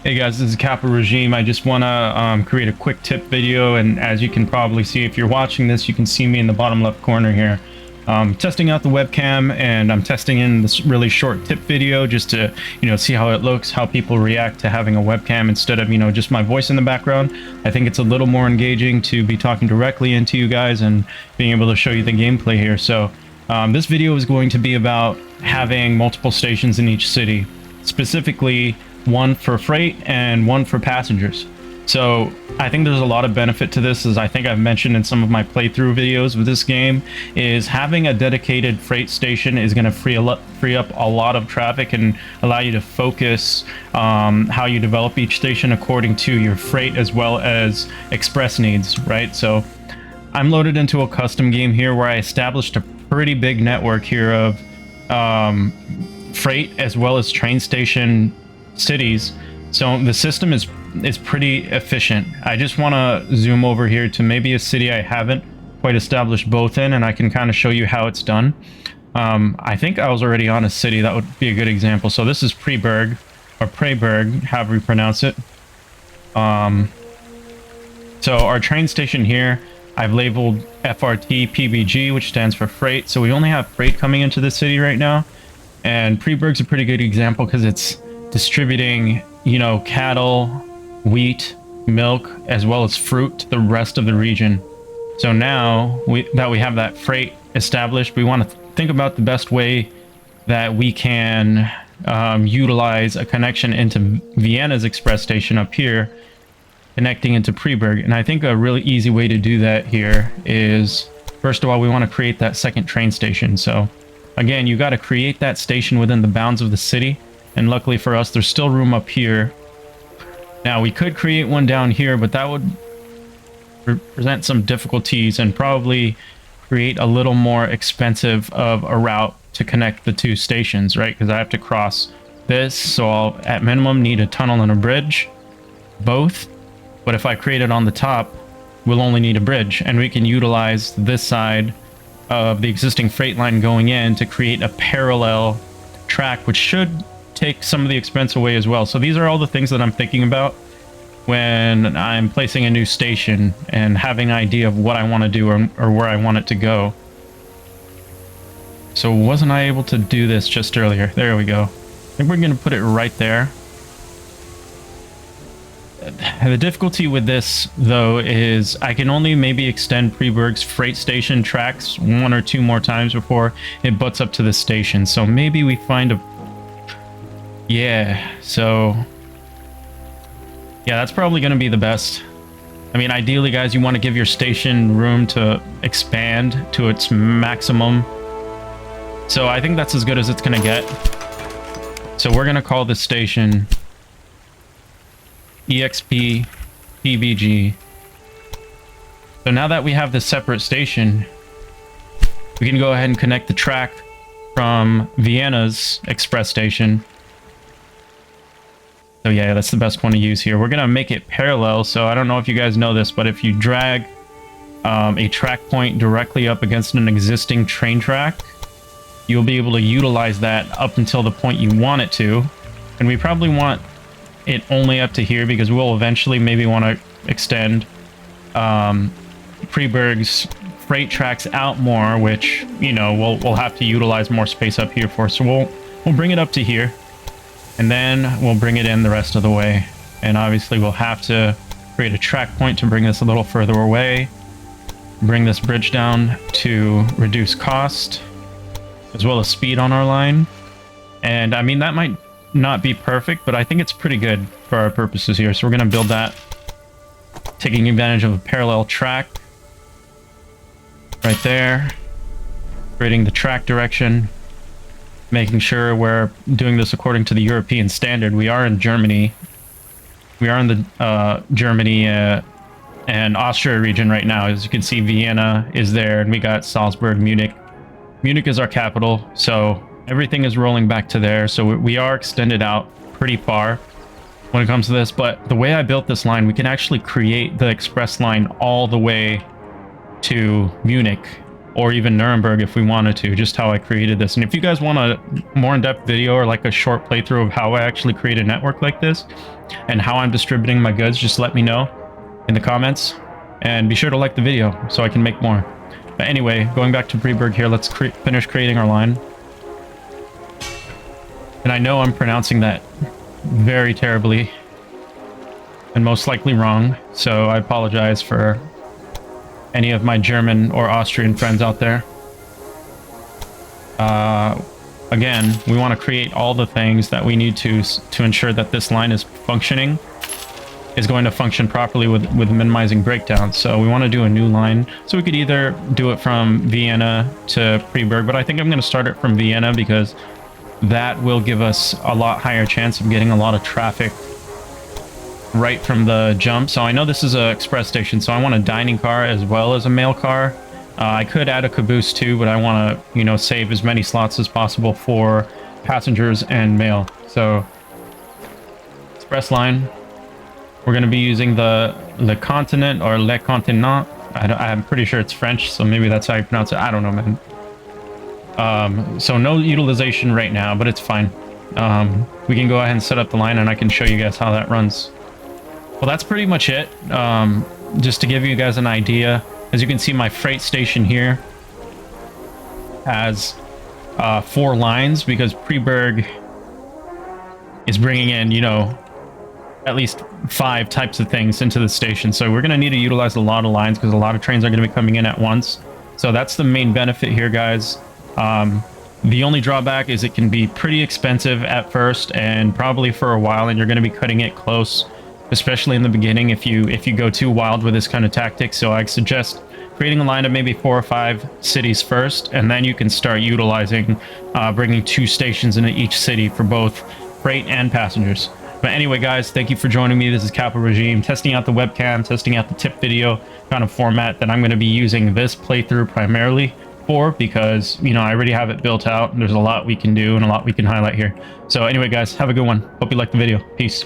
Hey guys, this is Kappa Regime. I just want to create a quick tip video, and as you can probably see, if you're watching this, you can see me in the bottom left corner here. Testing out the webcam, and I'm testing in this really short tip video just to, see how it looks, how people react to having a webcam instead of, just my voice in the background. I think it's a little more engaging to be talking directly into you guys and being able to show you the gameplay here. So this video is going to be about having multiple stations in each city, specifically one for freight and one for passengers. So I think there's a lot of benefit to this, as I think I've mentioned in some of my playthrough videos with this game, is having a dedicated freight station is going to free up a lot of traffic and allow you to focus how you develop each station according to your freight as well as express needs, right? So I'm loaded into a custom game here where I established a pretty big network here of freight as well as train station cities. So the system is pretty efficient. I just want to zoom over here to maybe a city I haven't quite established both in, and I can kind of show you how it's done. I think I was already on a city. That would be a good example. So this is Preberg, or Preberg, however you pronounce it. So our train station here, I've labeled FRT PBG, which stands for freight. So we only have freight coming into the city right now. And Preberg's a pretty good example because it's distributing, cattle, wheat, milk, as well as fruit to the rest of the region. So now that we have that freight established, we want to think about the best way that we can utilize a connection into Vienna's express station up here, connecting into Preberg. And I think a really easy way to do that here is, first of all, we want to create that second train station. So again, you got to create that station within the bounds of the city. And luckily for us, there's still room up here. Now, we could create one down here, but that would present some difficulties and probably create a little more expensive of a route to connect the two stations, right? Because I have to cross this, so I'll at minimum need a tunnel and a bridge, both. But if I create it on the top, we'll only need a bridge, and we can utilize this side of the existing freight line going in to create a parallel track, which should take some of the expense away as well. So these are all the things that I'm thinking about when I'm placing a new station and having an idea of what I want to do or where I want it to go. So wasn't I able to do this just earlier? There we go. I think we're going to put it right there. The difficulty with this, though, is I can only maybe extend Preberg's freight station tracks one or two more times before it butts up to the station. So maybe we find a... Yeah, so... Yeah, that's probably going to be the best. I mean, ideally, guys, you want to give your station room to expand to its maximum. So I think that's as good as it's going to get. So we're going to call this station EXP PBG. So now that we have this separate station, we can go ahead and connect the track from Vienna's express station. So yeah, that's the best one to use here. We're going to make it parallel. So I don't know if you guys know this, but if you drag a track point directly up against an existing train track, you'll be able to utilize that up until the point you want it to. And we probably want it only up to here because we'll eventually maybe want to extend Preberg's freight tracks out more, which, we'll have to utilize more space up here for. So we'll bring it up to here. And then we'll bring it in the rest of the way. And obviously we'll have to create a track point to bring this a little further away. Bring this bridge down to reduce cost, as well as speed on our line. And I mean, that might not be perfect, but I think it's pretty good for our purposes here. So we're going to build that, taking advantage of a parallel track. Right there. Creating the track direction. Making sure we're doing this according to the European standard. We are in Germany. We are in the Germany and Austria region right now. As you can see, Vienna is there, and we got Salzburg, Munich. Munich is our capital, so everything is rolling back to there. So we are extended out pretty far when it comes to this. But the way I built this line, we can actually create the express line all the way to Munich. or even Nuremberg if we wanted to, just how I created this. And if you guys want a more in-depth video or like a short playthrough of how I actually create a network like this and how I'm distributing my goods, just let me know in the comments, and be sure to like the video so I can make more. But anyway, going back to Freeburg here, let's finish creating our line. And I know I'm pronouncing that very terribly and most likely wrong, so I apologize for any of my German or Austrian friends out there. Again, we want to create all the things that we need to ensure that this line is going to function properly with minimizing breakdowns. So we want to do a new line. So we could either do it from Vienna to Freeburg, but I think I'm going to start it from Vienna because that will give us a lot higher chance of getting a lot of traffic right from the jump. So I know this is an express station, so I want a dining car as well as a mail car. I could add a caboose too, but I want to, you know, save as many slots as possible for passengers and mail. So express line, we're going to be using the Le Continent or Le Continent. I'm pretty sure it's French, so maybe that's how you pronounce it. I don't know, man. So no utilization right now, but it's fine. We can go ahead and set up the line, and I can show you guys how that runs. Well, that's pretty much it. Just to give you guys an idea, as you can see, my freight station here has 4 lines because Freeburg is bringing in, you know, at least 5 types of things into the station. So we're going to need to utilize a lot of lines because a lot of trains are going to be coming in at once. So that's the main benefit here, guys. The only drawback is it can be pretty expensive at first and probably for a while, and you're going to be cutting it close, especially in the beginning if you go too wild with this kind of tactic. So I suggest creating a line of maybe 4 or 5 cities first, and then you can start utilizing bringing 2 stations into each city for both freight and passengers. But anyway, guys, thank you for joining me. This is Capital Regime, testing out the webcam, testing out the tip video kind of format that I'm going to be using this playthrough primarily for, because, you know, I already have it built out and there's a lot we can do and a lot we can highlight here. So anyway, guys, have a good one. Hope you liked the video. Peace.